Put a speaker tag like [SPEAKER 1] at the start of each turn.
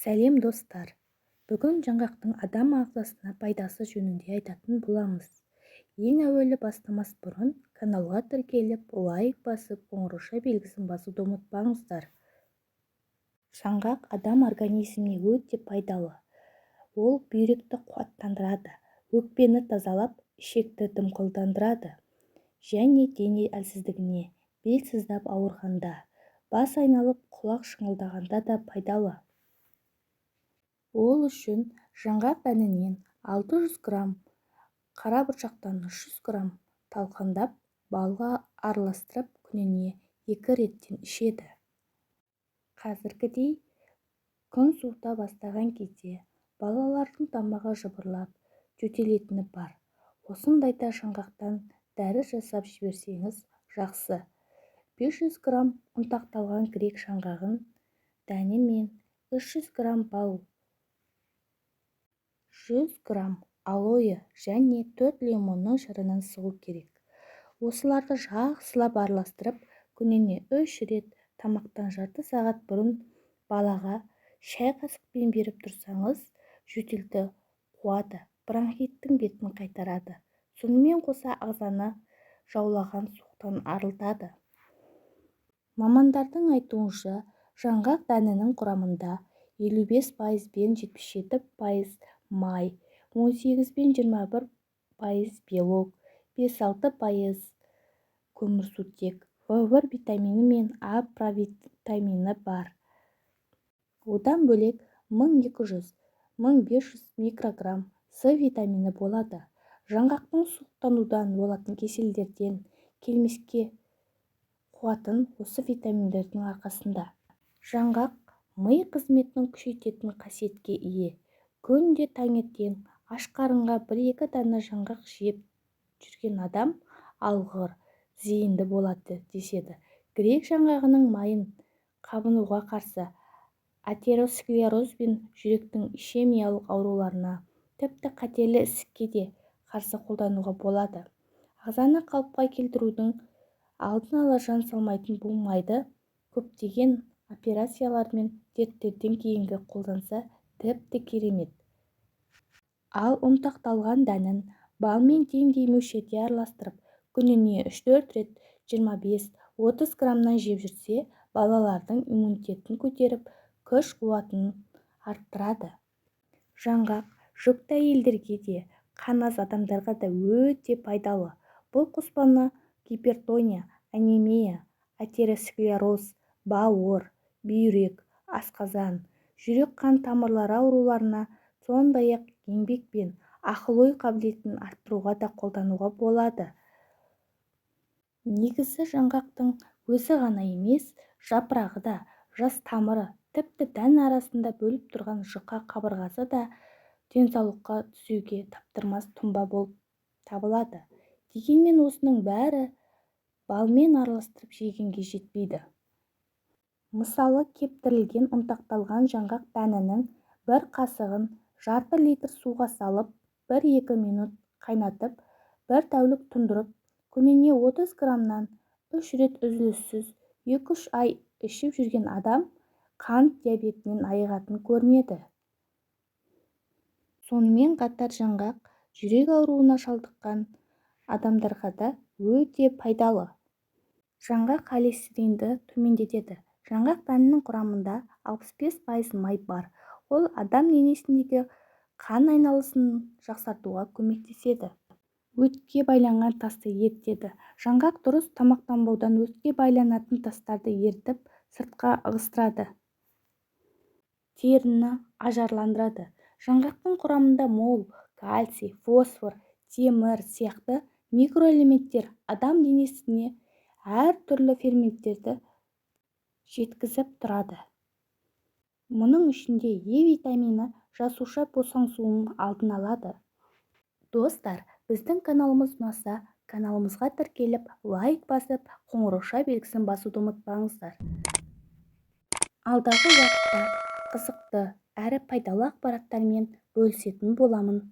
[SPEAKER 1] Сәлем достар! Бүгін жаңғақтың адам ағзасына пайдасы жөнінде айтатын боламыз. Ең әуелі бастамас бұрын каналға тіркеліп, лайк басып, қоңырауша белгісін басуды ұмытпаңыздар. Жаңғақ адам организміне өте пайдалы. Ол бүйректі қуаттандырады, өкпені тазалап, ішекті дымқылдандырады және дене әлсіздігіне, бел сыздап ауырғанда, бас айналып, құлақ шыңылдағанда да пайдалы. Ол үшін жаңғақ дәнінен 600 грамм, қара бұршақтан 300 грамм талқандап, балға араластырып күніне 2 реттен ішеді. Қазіргідей күн суыта бастаған кезде балалардың тамағы жыбырлап, жөтелетіні бар. Осындайда жаңғақтан дәрі жасап жіберсеңіз жақсы. 500 грамм ұнтақталған грек жаңғағын дәні мен 300 грамм бал, 100 грамм алоэ және 4 лимонның шырынын сығу керек. Осыларды жақсылап араластырып, күніне 3 рет тамақтан жарты сағат бұрын балаға шай қасықпен беріп тұрсаңыз, жөтелді қуады, бронхиттің бетін қайтарады. Сонымен қоса ағзаны жаулаған суықтан арылтады. Мамандардың айтуынша, жаңғақ дәнінің құрамында 55% пен 77% май, 18% пен 21% белок, 5-6% көмірсутек, В1 витамині мен А провитамині бар. Одан бөлек 1200-1500 микрограмм С витамині болады. Жаңғақтың суықтанудан болатын кеселдерден келмеске қуатын осы витаминдердің арқасында. Жаңғақ ми қызметін күшейтетін қасиетке ие. Күнде таңертең аш қарынға 1-2 дана жаңғақ жеп жүрген адам алғыр, зейінді болады деседі. Грек жаңғағының майын қабынуға қарсы, атеросклероз бен жүректің ишемиялық ауруларына, тіпті қатерлі ісікке де қарсы қолдануға болады. Ағзаны қалыпқа келтірудің алдын ала жан салмайтын бұл майды көптеген операциялар мен дерттерден кейінгі қолданса тіпті керемет. Ал ұнтақталған дәнін балмен теңдей мөлшерде араластырып, күніне 3-4 рет 25-30 граммнан жеп жүрсе, балалардың иммунитетін көтеріп, күш-қуатын арттырады. Жаңғақ жүкті әйелдерге де, қан аз адамдарға да өте пайдалы. Бұл қоспаны гипертония, анемия, атеросклероз, бауыр, бүйрек, асқазан, жүрек-қан тамырлары ауруларына, сондай-ақ еңбек пен ақыл-ой қабілетін арттыруға да қолдануға болады. Негізі жаңғақтың өзі ғана емес, жапырағы да, жас тамыры, тіпті дән арасында бөліп тұрған жұқа қабырғасы да денсаулыққа түзеуге таптырмас тұнба болып табылады. Дегенмен осының бәрі балмен араластырып жегенге жетпейді. Мысалы, кептірілген ұнтақталған жаңғақ дәнінің 1 қасығын жарты литр суға салып, 1-2 минут қайнатып, 1 тәулік тұндырып, күніне 30 граммнан 3 рет үзіліссіз 2-3 ай ішіп жүрген адам қант диабетінен айығатын көрінеді. Сонымен қатар жаңғақ жүрек ауруына шалдыққан адамдарға да өте пайдалы. Жаңғақ холестеринді төмендетеді. Жаңғақ дәнінің құрамында 65% май бар. Ол адам денесіндегі қан айналысын жақсартуға көмектеседі. Өтке байланған тасты ерітеді. Жаңғақ дұрыс тамақтанбаудан өтке байланатын тастарды ерітіп, сыртқа ығыстырады. Теріні ажарландырады. Жаңғақтың құрамында мол кальций, фосфор, темір сияқты микроэлементтер адам денесіне әр түрлі ферменттерді жеткізіп тұрады. Мұның ішінде Е витамині жасуша босаңсуының алдын алады. Достар, біздің каналымыз ұнаса, каналымызға тіркеліп, лайк басып, қоңырауша белгісін басуды ұмытпаңыздар. Алдағы уақытта қызықты әрі пайдалы ақпараттармен бөлісетін боламын.